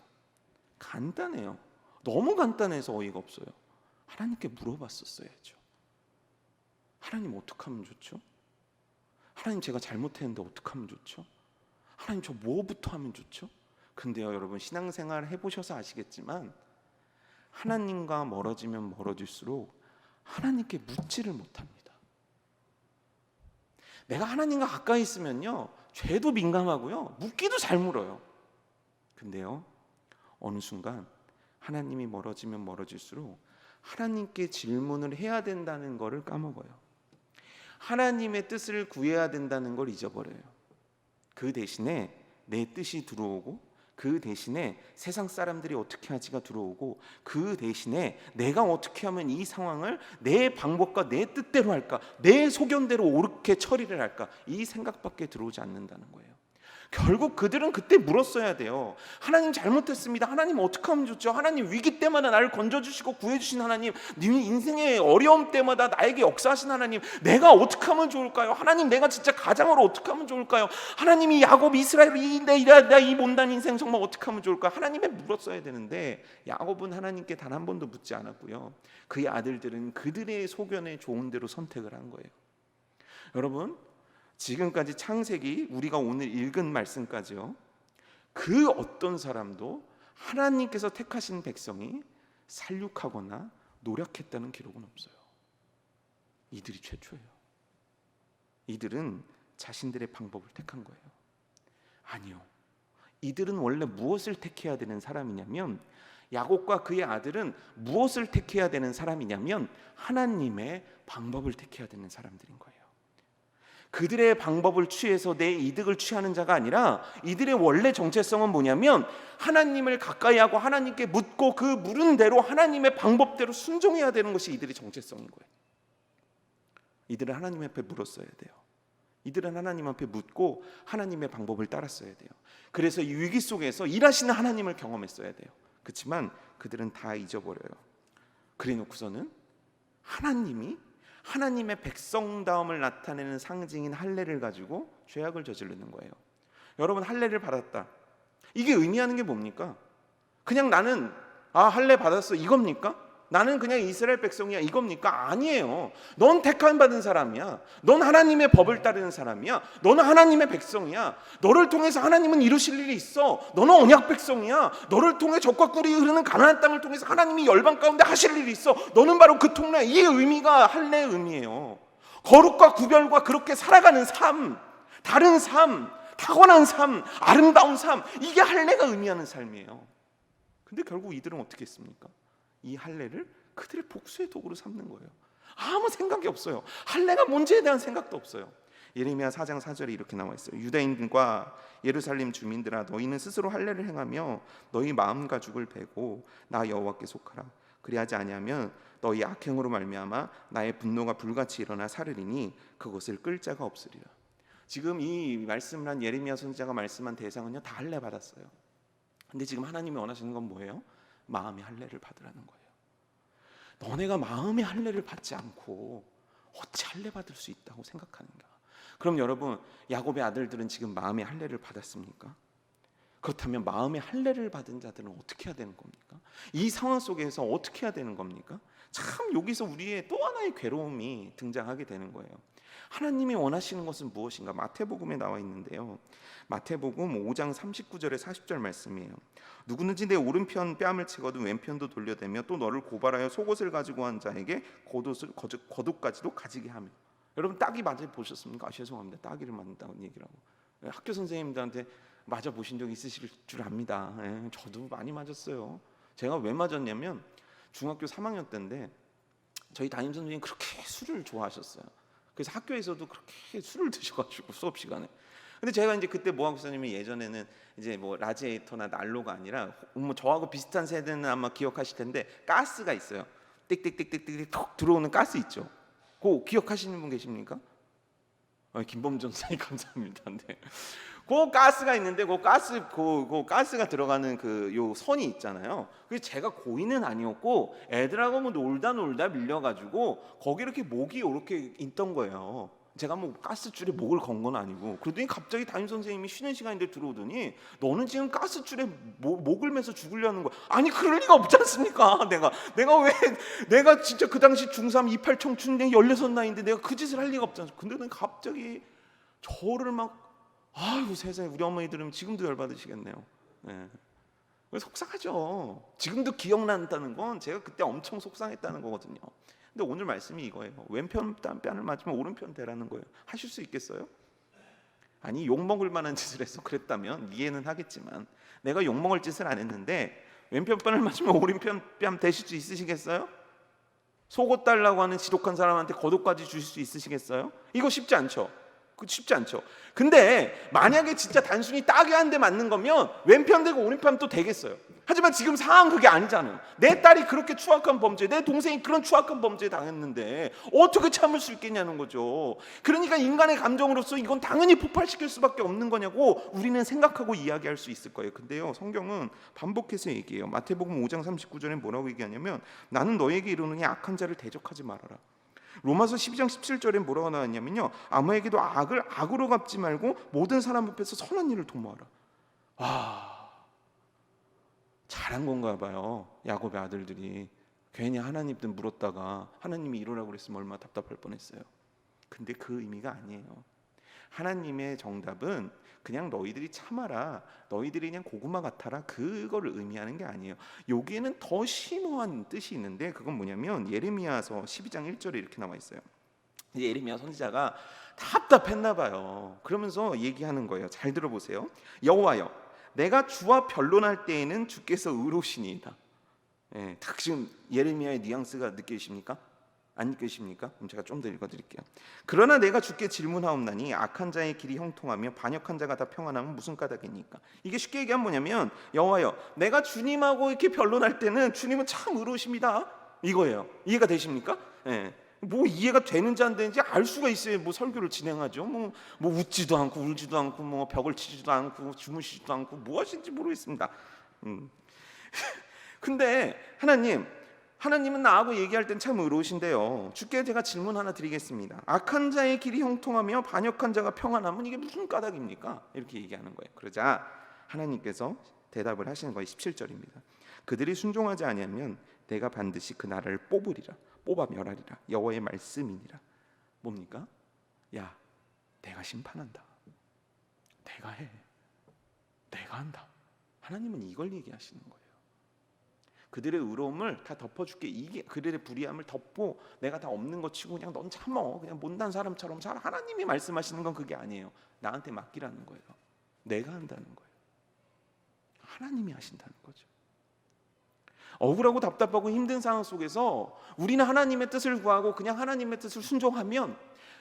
간단해요. 너무 간단해서 어이가 없어요. 하나님께 물어봤었어야죠. 하나님 어떻게 하면 좋죠? 하나님 제가 잘못했는데 어떻게 하면 좋죠? 하나님 저 뭐부터 하면 좋죠? 근데요 여러분, 신앙생활 해보셔서 아시겠지만 하나님과 멀어지면 멀어질수록 하나님께 묻지를 못합니다. 내가 하나님과 가까이 있으면요 죄도 민감하고요 묻기도 잘 물어요. 근데요 어느 순간 하나님이 멀어지면 멀어질수록 하나님께 질문을 해야 된다는 것을 까먹어요. 하나님의 뜻을 구해야 된다는 걸 잊어버려요. 그 대신에 내 뜻이 들어오고, 그 대신에 세상 사람들이 어떻게 하지가 들어오고, 그 대신에 내가 어떻게 하면 이 상황을 내 방법과 내 뜻대로 할까, 내 소견대로 옳게 처리를 할까, 이 생각밖에 들어오지 않는다는 거예요. 결국 그들은 그때 물었어야 돼요. 하나님 잘못했습니다. 하나님 어떻게 하면 좋죠? 하나님 위기 때마다 나를 건져주시고 구해주신 하나님, 네 인생의 어려움 때마다 나에게 역사하신 하나님, 내가 어떻게 하면 좋을까요? 하나님 내가 진짜 가장으로 어떻게 하면 좋을까요? 하나님이 야곱, 이스라엘, 이 못난 인생 정말 어떻게 하면 좋을까? 하나님에 물었어야 되는데 야곱은 하나님께 단 한 번도 묻지 않았고요. 그의 아들들은 그들의 소견에 좋은 대로 선택을 한 거예요. 여러분, 지금까지 창세기 우리가 오늘 읽은 말씀까지요, 그 어떤 사람도 하나님께서 택하신 백성이 살육하거나 노력했다는 기록은 없어요. 이들이 최초예요. 이들은 자신들의 방법을 택한 거예요. 아니요, 이들은 원래 무엇을 택해야 되는 사람이냐면 야곱과 그의 아들은 무엇을 택해야 되는 사람이냐면 하나님의 방법을 택해야 되는 사람들인 거예요. 그들의 방법을 취해서 내 이득을 취하는 자가 아니라 이들의 원래 정체성은 뭐냐면 하나님을 가까이 하고 하나님께 묻고 그 물은 대로 하나님의 방법대로 순종해야 되는 것이 이들의 정체성인 거예요. 이들은 하나님 앞에 물었어야 돼요. 이들은 하나님 앞에 묻고 하나님의 방법을 따랐어야 돼요. 그래서 이 위기 속에서 일하시는 하나님을 경험했어야 돼요. 그렇지만 그들은 다 잊어버려요. 그래 놓고서는 하나님의 백성다움을 나타내는 상징인 할례를 가지고 죄악을 저지르는 거예요. 여러분, 할례를 받았다. 이게 의미하는 게 뭡니까? 그냥 나는 할례 받았어 이겁니까? 나는 그냥 이스라엘 백성이야 이겁니까? 아니에요. 넌 택함 받은 사람이야. 넌 하나님의 법을 따르는 사람이야. 너는 하나님의 백성이야. 너를 통해서 하나님은 이루실 일이 있어. 너는 언약 백성이야. 너를 통해 적과 꿀이 흐르는 가나안 땅을 통해서 하나님이 열방 가운데 하실 일이 있어. 너는 바로 그 통로야. 이 의미가 할례의 의미예요. 거룩과 구별과 그렇게 살아가는 삶, 다른 삶, 타고난 삶, 아름다운 삶, 이게 할례가 의미하는 삶이에요. 근데 결국 이들은 어떻게 했습니까? 이 할례를 그들의 복수의 도구로 삼는 거예요. 아무 생각이 없어요. 할례가 뭔지에 대한 생각도 없어요. 예레미야 4장 4절에 이렇게 나와 있어요. 유다인과 예루살렘 주민들아, 너희는 스스로 할례를 행하며 너희 마음 가죽을 베고 나 여호와께 속하라. 그리하지 아니하면 너희 악행으로 말미암아 나의 분노가 불같이 일어나 사르리니 그것을 끌 자가 없으리라. 지금 이 말씀을 한 예레미야 선지자가 말씀한 대상은요, 다 할례 받았어요. 근데 지금 하나님이 원하시는 건 뭐예요? 마음의 할례를 받으라는 거예요. 너네가 마음의 할례를 받지 않고 어찌 할례 받을 수 있다고 생각하는가? 그럼 여러분, 야곱의 아들들은 지금 마음의 할례를 받았습니까? 그렇다면 마음의 할례를 받은 자들은 어떻게 해야 되는 겁니까? 이 상황 속에서 어떻게 해야 되는 겁니까? 참 여기서 우리의 또 하나의 괴로움이 등장하게 되는 거예요. 하나님이 원하시는 것은 무엇인가? 마태복음에 나와 있는데요. 마태복음 5장 39절에 40절 말씀이에요. 누구든지 내 오른편 뺨을 치거든 왼편도 돌려대며 또 너를 고발하여 속옷을 가지고 한 자에게 겉옷까지도 가지게 하며. 여러분, 따기 맞아 보셨습니까? 죄송합니다. 따기를 맞는다는 얘기라고. 학교 선생님들한테 맞아 보신 적 있으실 줄 압니다. 저도 많이 맞았어요. 제가 왜 맞았냐면 중학교 3학년 때인데 저희 담임 선생님이 그렇게 술을 좋아하셨어요. 그래서 학교에서도 그렇게 술을 드셔가지고 수업 시간에. 근데 제가 이제 그때 모학 교사님이 예전에는 이제 뭐 라지에이터나 난로가 아니라 뭐 저하고 비슷한 세대는 아마 기억하실 텐데 가스가 있어요. 띡띡띡띡띡 톡 들어오는 가스 있죠. 그거 기억하시는 분 계십니까? 김범준 선생님 감사합니다. 네. 그 가스가 있는데 그 가스가 들어가는 요 선이 있잖아요. 그래서 제가 고의는 아니었고 애들하고 뭐 놀다 밀려가지고 거기 이렇게 목이 이렇게 있던 거예요. 제가 뭐 가스줄에 목을 건 건 아니고. 그러더니 갑자기 담임 선생님이 쉬는 시간인데 들어오더니 너는 지금 가스줄에 목을 매서 죽으려는 거야. 아니 그럴 리가 없지 않습니까? 내가 진짜 그 당시 중3 28 청춘 16 나이인데 내가 그 짓을 할 리가 없잖아. 근데 갑자기 저를 막 아이고 세상에, 우리 어머니 들으면 지금도 열받으시겠네요. 네. 속상하죠. 지금도 기억난다는 건 제가 그때 엄청 속상했다는 거거든요. 근데 오늘 말씀이 이거예요. 왼편 뺨을 맞으면 오른편 대라는 거예요. 하실 수 있겠어요? 아니, 욕먹을 만한 짓을 해서 그랬다면 이해는 하겠지만 내가 욕먹을 짓을 안 했는데 왼편 뺨을 맞으면 오른편 뺨 대실 수 있으시겠어요? 속옷 달라고 하는 지독한 사람한테 겉옷까지 주실 수 있으시겠어요? 이거 쉽지 않죠. 근데 만약에 진짜 단순히 딱이 한 대 맞는 거면 왼편 되고 오른편 또 되겠어요. 하지만 지금 상황 그게 아니잖아요. 내 딸이 그렇게 추악한 범죄, 내 동생이 그런 추악한 범죄에 당했는데 어떻게 참을 수 있겠냐는 거죠. 그러니까 인간의 감정으로서 이건 당연히 폭발시킬 수밖에 없는 거냐고 우리는 생각하고 이야기할 수 있을 거예요. 근데요, 성경은 반복해서 얘기해요. 마태복음 5장 39절에 뭐라고 얘기하냐면 나는 너에게 이르노니 악한 자를 대적하지 말아라. 로마서 12장 17절에 뭐라고 나왔냐면요, 아무에게도 악을 악으로 갚지 말고 모든 사람 앞에서 선한 일을 도모하라. 잘한 건가 봐요. 야곱의 아들들이 괜히 하나님한테 물었다가 하나님이 이러라고 그랬으면 얼마나 답답할 뻔했어요. 근데 그 의미가 아니에요. 하나님의 정답은 그냥 너희들이 참아라, 너희들이 그냥 고구마 같아라, 그거를 의미하는 게 아니에요. 여기에는 더 심오한 뜻이 있는데 그건 뭐냐면 예레미야서 12장 1절에 이렇게 나와 있어요. 예레미야 선지자가 답답했나 봐요. 그러면서 얘기하는 거예요. 잘 들어보세요. 여호와여, 내가 주와 변론할 때에는 주께서 의로우시니이다. 예, 딱 지금 예레미야의 뉘앙스가 느껴지십니까? 안 느껴지십니까? 그럼 제가 좀 더 읽어드릴게요. 그러나 내가 주께 질문하옵나니 악한 자의 길이 형통하며 반역한 자가 다 평안하면 무슨 까닭입니까? 이게 쉽게 얘기하면 뭐냐면, 여호와여, 내가 주님하고 이렇게 변론할 때는 주님은 참 의로우십니다, 이거예요. 이해가 되십니까? 예. 뭐 이해가 되는지 안 되는지 알 수가 있어야 뭐 설교를 진행하죠. 뭐 웃지도 않고 울지도 않고 뭐 벽을 치지도 않고 주무시지도 않고 뭐 하시는지 모르겠습니다. 근데 하나님은 나하고 얘기할 땐 참 의로우신데요. 주께 제가 질문 하나 드리겠습니다. 악한 자의 길이 형통하며 반역한 자가 평안하면 이게 무슨 까닭입니까? 이렇게 얘기하는 거예요. 그러자 하나님께서 대답을 하시는 거예요. 17절입니다. 그들이 순종하지 아니하면 내가 반드시 그 나라를 뽑아 멸하리라. 여호와의 말씀이니라. 뭡니까? 야, 내가 심판한다. 내가 해. 내가 한다. 하나님은 이걸 얘기하시는 거예요. 그들의 의로움을 다 덮어줄게. 이게 그들의 불의함을 덮고 내가 다 없는 거 치고 그냥 넌 참어. 그냥 못난 사람처럼 살아. 하나님이 말씀하시는 건 그게 아니에요. 나한테 맡기라는 거예요. 내가 한다는 거예요. 하나님이 하신다는 거죠. 억울하고 답답하고 힘든 상황 속에서 우리는 하나님의 뜻을 구하고 그냥 하나님의 뜻을 순종하면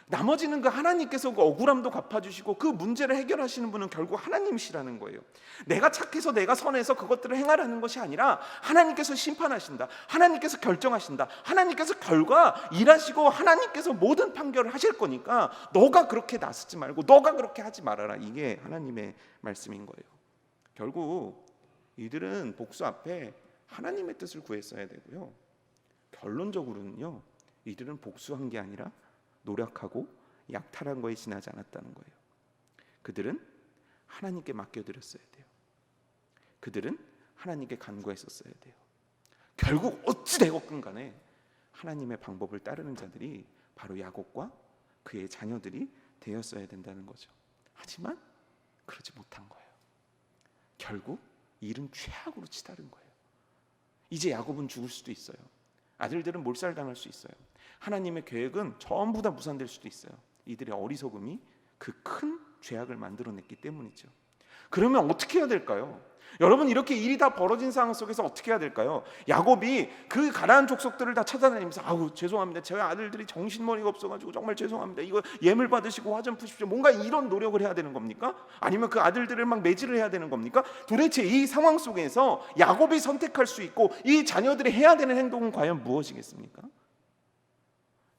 나머지는 그 하나님께서 그 억울함도 갚아주시고 그 문제를 해결하시는 분은 결국 하나님이시라는 거예요. 내가 착해서 내가 선해서 그것들을 행하라는 것이 아니라 하나님께서 심판하신다. 하나님께서 결정하신다. 하나님께서 결과 일하시고 하나님께서 모든 판결을 하실 거니까 너가 그렇게 나서지 말고 너가 그렇게 하지 말아라. 이게 하나님의 말씀인 거예요. 결국 이들은 복수 앞에 하나님의 뜻을 구했어야 되고요. 결론적으로는요, 이들은 복수한 게 아니라 노력하고 약탈한 거에 지나지 않았다는 거예요. 그들은 하나님께 맡겨드렸어야 돼요. 그들은 하나님께 간구했었어야 돼요. 결국 어찌 되었건 간에 하나님의 방법을 따르는 자들이 바로 야곱과 그의 자녀들이 되었어야 된다는 거죠. 하지만 그러지 못한 거예요. 결국 일은 최악으로 치달은 거예요. 이제 야곱은 죽을 수도 있어요. 아들들은 몰살당할 수 있어요. 하나님의 계획은 전부 다 무산될 수도 있어요. 이들의 어리석음이 그 큰 죄악을 만들어냈기 때문이죠. 그러면 어떻게 해야 될까요? 여러분, 이렇게 일이 다 벌어진 상황 속에서 어떻게 해야 될까요? 야곱이 그 가나안 족속들을 다 찾아다니면서 아우 죄송합니다. 저희 아들들이 정신머리가 없어가지고 정말 죄송합니다. 이거 예물 받으시고 화 좀 푸십시오. 뭔가 이런 노력을 해야 되는 겁니까? 아니면 그 아들들을 막 매질을 해야 되는 겁니까? 도대체 이 상황 속에서 야곱이 선택할 수 있고 이 자녀들이 해야 되는 행동은 과연 무엇이겠습니까?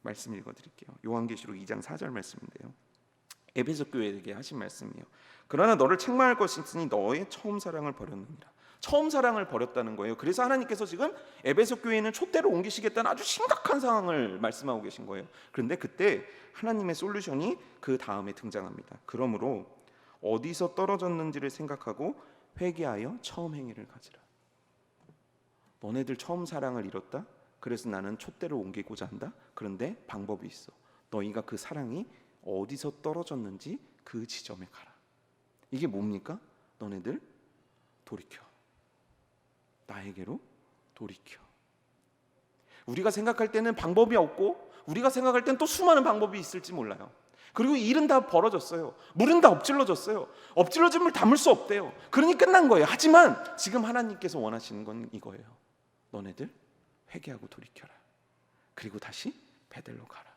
말씀 읽어드릴게요. 요한계시록 2장 4절 말씀인데요. 에베소 교회에게 하신 말씀이에요. 그러나 너를 책망할 것이 있으니 너의 처음 사랑을 버렸느니라. 처음 사랑을 버렸다는 거예요. 그래서 하나님께서 지금 에베소 교회는 촛대로 옮기시겠다는 아주 심각한 상황을 말씀하고 계신 거예요. 그런데 그때 하나님의 솔루션이 그 다음에 등장합니다. 그러므로 어디서 떨어졌는지를 생각하고 회개하여 처음 행위를 가지라. 너네들 처음 사랑을 잃었다? 그래서 나는 촛대를 옮기고자 한다? 그런데 방법이 있어. 너희가 그 사랑이 어디서 떨어졌는지 그 지점에 가라. 이게 뭡니까? 너네들 돌이켜. 나에게로 돌이켜. 우리가 생각할 때는 방법이 없고 우리가 생각할 때는 또 수많은 방법이 있을지 몰라요. 그리고 일은 다 벌어졌어요. 물은 다 엎질러졌어요. 엎질러진 물 담을 수 없대요. 그러니 끝난 거예요. 하지만 지금 하나님께서 원하시는 건 이거예요. 너네들 회개하고 돌이켜라. 그리고 다시 베델로 가라.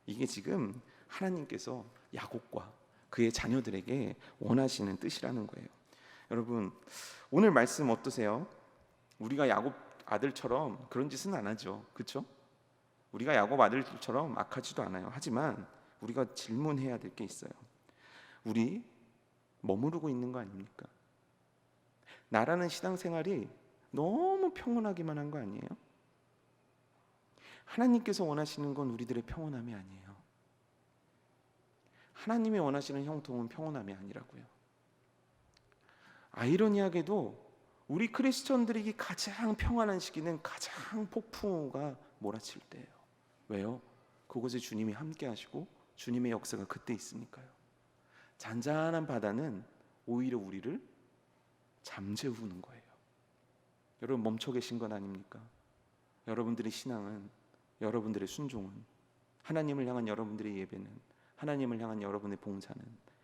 이게 지금 하나님께서 야곱과 그의 자녀들에게 원하시는 뜻이라는 거예요. 여러분, 오늘 말씀 어떠세요? 우리가 야곱 아들처럼 그런 짓은 안 하죠. 그렇죠? 우리가 야곱 아들처럼 악하지도 않아요. 하지만 우리가 질문해야 될 게 있어요. 우리 머무르고 있는 거 아닙니까? 나라는 신앙생활이 너무 평온하기만 한 거 아니에요? 하나님께서 원하시는 건 우리들의 평온함이 아니에요. 하나님이 원하시는 형통은 평온함이 아니라고요. 아이러니하게도 우리 크리스천들이 가장 평안한 시기는 가장 폭풍우가 몰아칠 때예요. 왜요? 그곳에 주님이 함께 하시고 주님의 역사가 그때 있으니까요. 잔잔한 바다는 오히려 우리를 잠재우는 거예요. 여러분, 멈춰 계신 건 아닙니까? 여러분들의 신앙은, 여러분들의 순종은, 하나님을 향한 여러분들의 예배는, 하나님을 향한 여러분의 봉사는,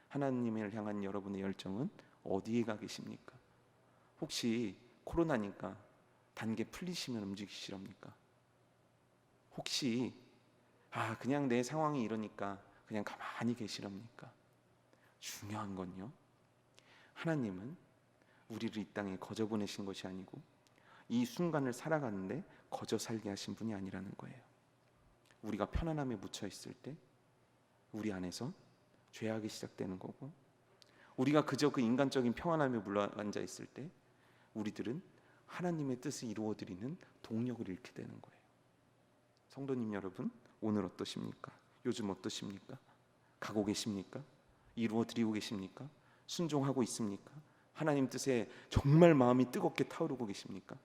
하나님을 향한 여러분의 열정은 어디에 가 계십니까? 혹시 코로나니까 단계 풀리시면 움직이시렵니까? 혹시 그냥 내 상황이 이러니까 그냥 가만히 계시렵니까? 중요한 건요, 하나님은 우리를 이 땅에 거저 보내신 것이 아니고 이 순간을 살아가는데 거저 살게 하신 분이 아니라는 거예요. 우리가 편안함에 묻혀 있을 때 우리 안에서 죄악이 시작되는 거고, 우리가 그저 그 인간적인 평안함에 물러앉아 있을 때 우리들은 하나님의 뜻을 이루어드리는 동력을 잃게 되는 거예요. 성도님 여러분, 오늘 어떠십니까? 요즘 어떠십니까? 가고 계십니까? 이루어드리고 계십니까? 순종하고 있습니까? 하나님 뜻에 정말 마음이 뜨겁게 타오르고 계십니까?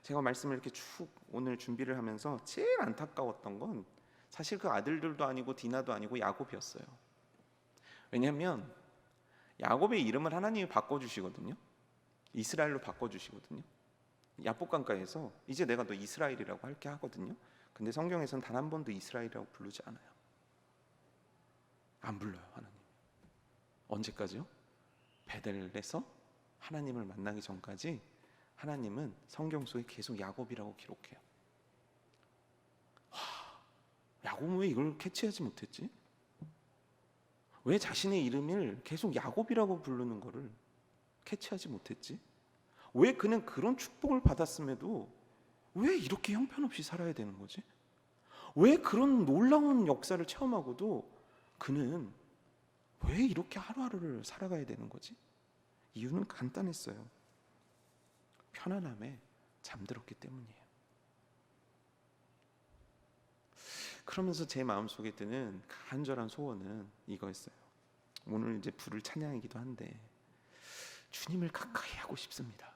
제가 말씀을 이렇게 쭉 오늘 준비를 하면서 제일 안타까웠던 건 사실 그 아들들도 아니고 디나도 아니고 야곱이었어요. 왜냐하면 야곱의 이름을 하나님이 바꿔주시거든요. 이스라엘로 바꿔주시거든요. 야복강가에서 이제 내가 너 이스라엘이라고 할게 하거든요. 근데 성경에서는 단 한 번도 이스라엘이라고 부르지 않아요. 안 불러요, 하나님. 언제까지요? 베델에서 하나님을 만나기 전까지 하나님은 성경 속에 계속 야곱이라고 기록해요. 야곱은 왜 이걸 캐치하지 못했지? 왜 자신의 이름을 계속 야곱이라고 부르는 거를 캐치하지 못했지? 왜 그는 그런 축복을 받았음에도 왜 이렇게 형편없이 살아야 되는 거지? 왜 그런 놀라운 역사를 체험하고도 그는 왜 이렇게 하루하루를 살아가야 되는 거지? 이유는 간단했어요. 편안함에 잠들었기 때문이에요. 그러면서 제 마음속에 드는 간절한 소원은 이거였어요. 오늘 이제 부를 찬양이기도 한데 주님을 가까이 하고 싶습니다.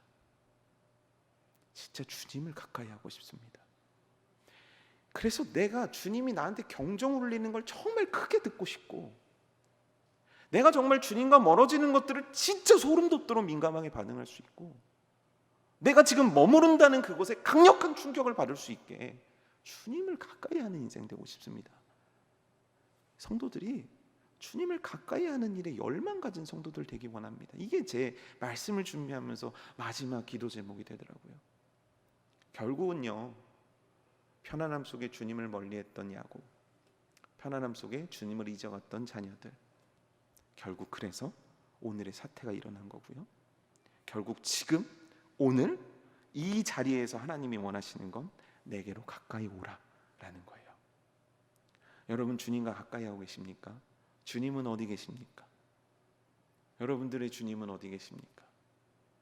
진짜 주님을 가까이 하고 싶습니다. 그래서 내가 주님이 나한테 경종 울리는 걸 정말 크게 듣고 싶고, 내가 정말 주님과 멀어지는 것들을 진짜 소름 돋도록 민감하게 반응할 수 있고, 내가 지금 머무른다는 그곳에 강력한 충격을 받을 수 있게 주님을 가까이 하는 인생 되고 싶습니다. 성도들이 주님을 가까이 하는 일에 열망 가진 성도들 되기 원합니다. 이게 제 말씀을 준비하면서 마지막 기도 제목이 되더라고요. 결국은요, 편안함 속에 주님을 멀리했던 야곱, 편안함 속에 주님을 잊어갔던 자녀들, 결국 그래서 오늘의 사태가 일어난 거고요. 결국 지금 오늘 이 자리에서 하나님이 원하시는 건 내게로 가까이 오라라는 거예요. 여러분, 주님과 가까이 하고 계십니까? 주님은 어디 계십니까? 여러분들의 주님은 어디 계십니까?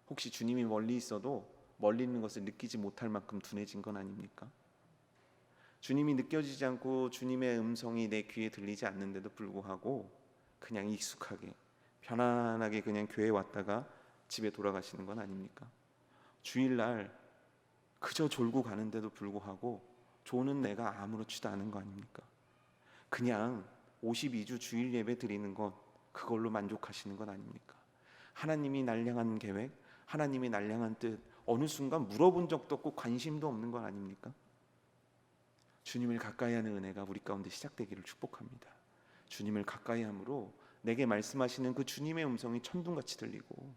혹시 주님이 멀리 있어도 멀리 있는 것을 느끼지 못할 만큼 둔해진 건 아닙니까? 주님이 느껴지지 않고 주님의 음성이 내 귀에 들리지 않는데도 불구하고 그냥 익숙하게 편안하게 그냥 교회에 왔다가 집에 돌아가시는 건 아닙니까? 주일날 그저 졸고 가는데도 불구하고 조는 내가 아무렇지도 않은 거 아닙니까? 그냥 52주 주일 예배 드리는 것, 그걸로 만족하시는 건 아닙니까? 하나님이 날 향한 계획, 하나님이 날 향한 뜻, 어느 순간 물어본 적도 없고 관심도 없는 건 아닙니까? 주님을 가까이 하는 은혜가 우리 가운데 시작되기를 축복합니다. 주님을 가까이 함으로 내게 말씀하시는 그 주님의 음성이 천둥같이 들리고,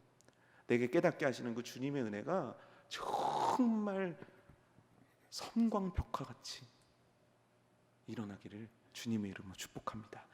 내게 깨닫게 하시는 그 주님의 은혜가 정말 섬광벽화같이 일어나기를 주님의 이름으로 축복합니다.